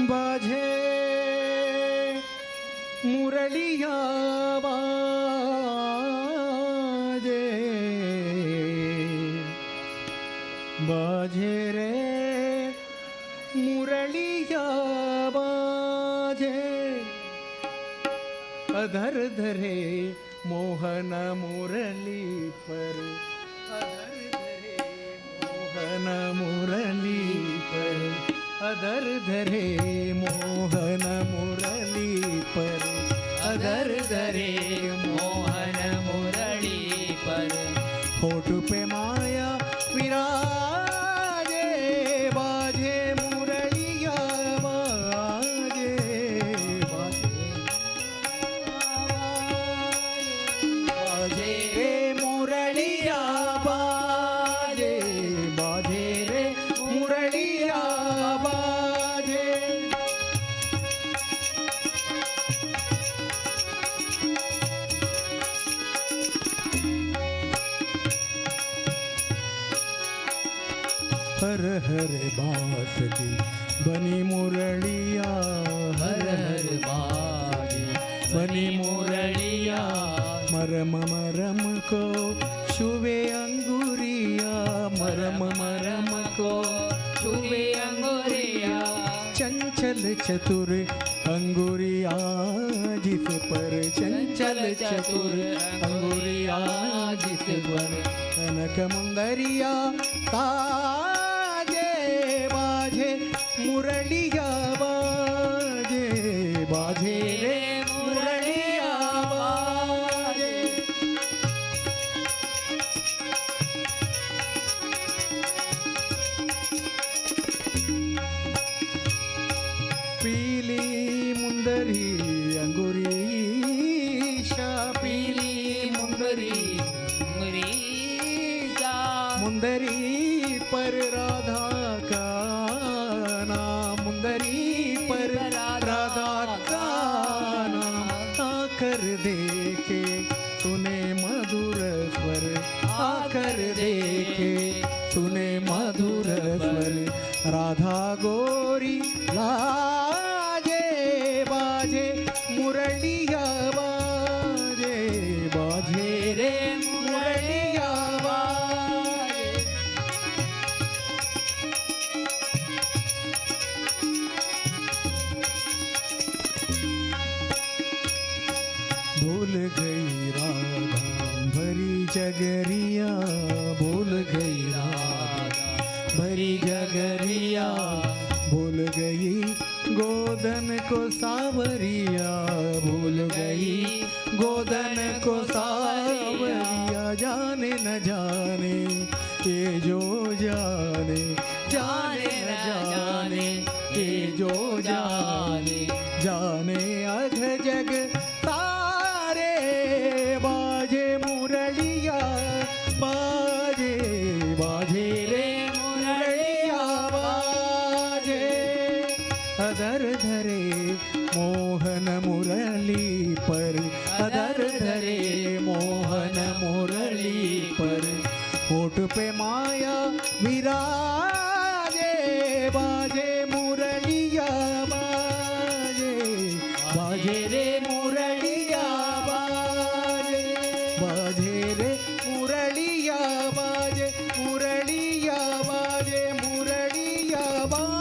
बाजे मुरलिया बाजे बाजे रे मुरलिया बाजे अधर धरे मोहन मुरली पर अधर धरे मोहन मुरली पर अधर धरे मोहन मुरली पर अधर धरे मोहन मुरली पर होठ पे माया विराजे बाजे मुरलिया बाजे बाजे रे मुरलिया बाजे बाजे रे मुरलिया बाजे हर हर बास की बनी मुरलिया हर हर बाजे बनी मुरलिया मरम मरम को छुवे अंगुरिया मरम मरम को छुवे अंगुरिया चंचल चतुर अंगुरिया जिस पर चंचल चतुर अंगुरिया जिस पर कनक मुंदरिया ताजे बाजे मुरलिया बाजे बाजे रे मुरलिया बाजे पीली मुंदरी अंगुरीशा पीली मुंदरी मुंदरी पर राधा का नाम मुंदरी पर राधा का नाम आकर देखे तूने मधुर स्वर आकर देखे तूने मधुर स्वर राधा गोरी लाजे बाजे मुरलिया बाजे बाजे रे मुरलिया बाजे भूल गई राधा भरी जगरिया भूल गई राधा भरी जगरिया भूल गई गोदन को सावरिया भूल गई गोदन को सावरिया जाने न जाने ये जो जाने जाने न जाने ये जो जाने जाने अघ जग तारे बाजे मुरलिया बाजे बाजे रे मुरलिया बाजे अधर धरे मोहन मुरली पर अधर धरे मोहन मुरली पर होठ पे माया विराजे बाजे मुरलिया बाजे बाजे रे मुरलिया बाजे बाजे रे मुरलिया बाजे मुरलिया बाजे मुरलिया बाजे